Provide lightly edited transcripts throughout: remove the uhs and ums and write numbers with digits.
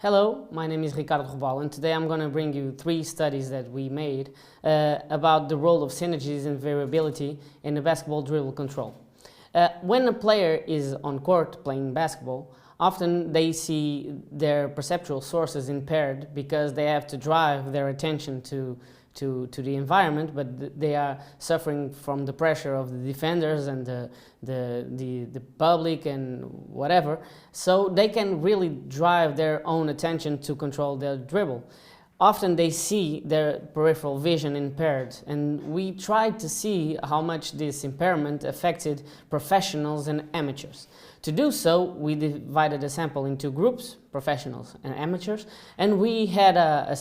Hello, my name is Robalo, and today I'm going to bring you 3 studies that we made about the role of synergies and variability in the basketball dribble control. When a player is on court playing basketball, often they see their perceptual sources impaired because they have to drive their attention to the environment, but they are suffering from the pressure of the defenders and the public and whatever, so they can really drive their own attention to control their dribble. Often they see their peripheral vision impaired, and we tried to see how much this impairment affected professionals and amateurs. To do so, we divided a sample into groups, professionals and amateurs, and we had a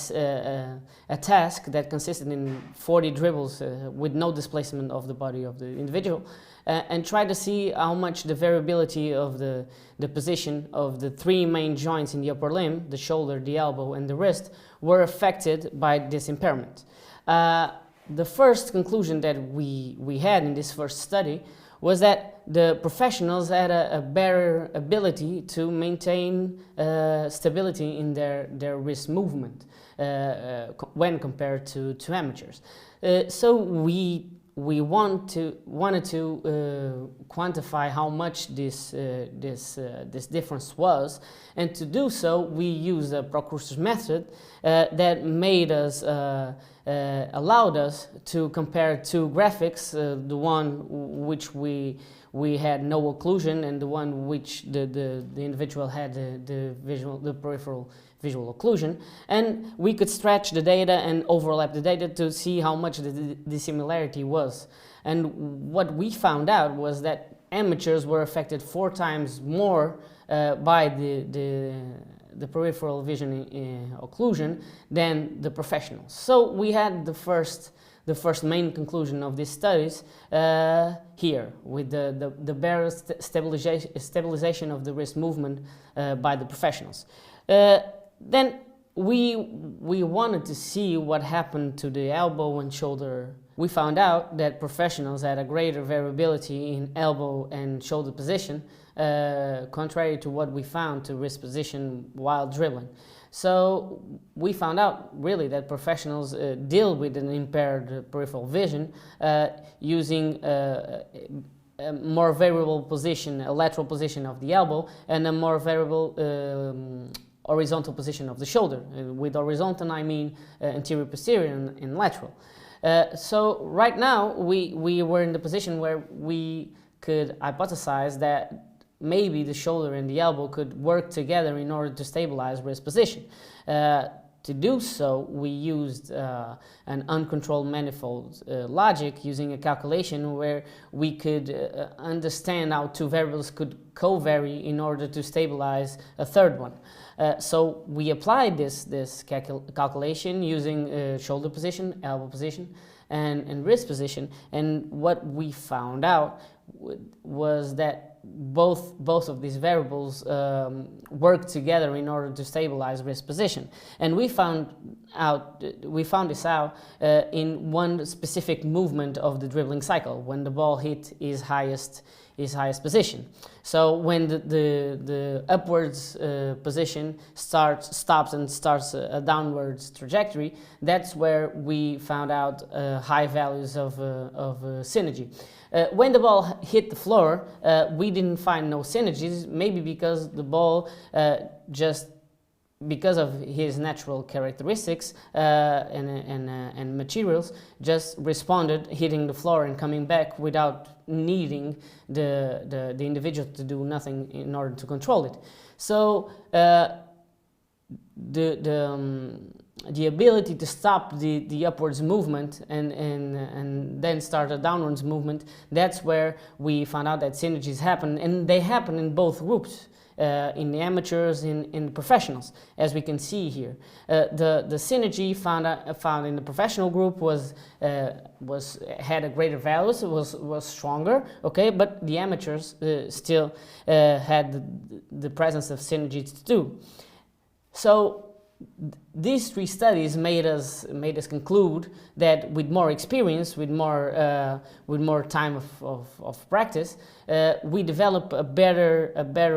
task that consisted in 40 dribbles with no displacement of the body of the individual, and try to see how much the variability of the position of the 3 main joints in the upper limb, the shoulder, the elbow and the wrist, were affected by this impairment. The first conclusion that we had in this first study was that the professionals had a better ability to maintain stability in their wrist movement when compared to amateurs. So we wanted to quantify how much this difference was, and to do so we used a Procrustes method that made us allowed us to compare 2 graphics, the one which we had no occlusion and the one which the individual had the peripheral visual occlusion, and we could stretch the data and overlap the data to see how much the dissimilarity was. And what we found out was that amateurs were affected 4 times more by the peripheral vision occlusion than the professionals. So we had the first main conclusion of these studies here, with the better stabilization of the wrist movement by the professionals. Then we wanted to see what happened to the elbow and shoulder. We found out that professionals had a greater variability in elbow and shoulder position, contrary to what we found to wrist position while dribbling. So we found out really that professionals deal with an impaired peripheral vision using a more variable position, a lateral position of the elbow, and a more variable horizontal position of the shoulder. With horizontal I mean anterior-posterior and lateral. So right now we were in the position where we could hypothesize that maybe the shoulder and the elbow could work together in order to stabilize wrist position. To do so, we used an uncontrolled manifold logic using a calculation where we could understand how 2 variables could co-vary in order to stabilize a 3rd one. So we applied this calculation using shoulder position, elbow position, and wrist position, and what we found out was that both of these variables work together in order to stabilize wrist position. And we found this out in one specific movement of the dribbling cycle, when the ball hit his highest position. So when the upwards position stops and starts a downwards trajectory, that's where we found out high values of synergy. When the ball hit the floor, we didn't find no synergies, maybe because the ball because of his natural characteristics and materials, just responded hitting the floor and coming back without needing the individual to do nothing in order to control it. So the ability to stop the upwards movement and then start a downwards movement, that's where we found out that synergies happen, and they happen in both groups. In the amateurs, in the professionals, as we can see here. The synergy found in the professional group had a greater values, was stronger, okay, but the amateurs still had the presence of synergies too. So these three studies made us conclude that with more experience, with more time of practice, we develop a better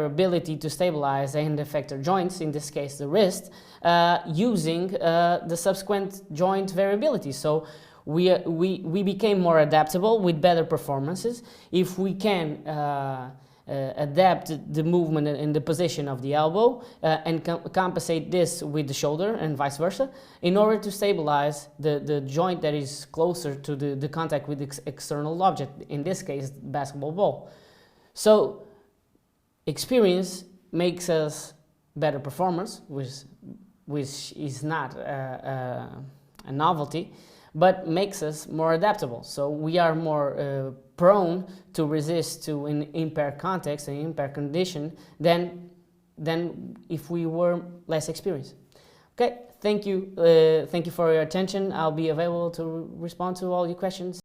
ability to stabilize end-effector joints, in this case the wrist, using the subsequent joint variability. So we became more adaptable with better performances. If we can adapt the movement and the position of the elbow and compensate this with the shoulder and vice versa in order to stabilize the joint that is closer to the contact with the external object, in this case basketball ball. So experience makes us better performers, which is not a novelty, but makes us more adaptable. So we are more prone to resist to an impaired context, an impaired condition, than if we were less experienced. Okay, thank you for your attention. I'll be available to respond to all your questions.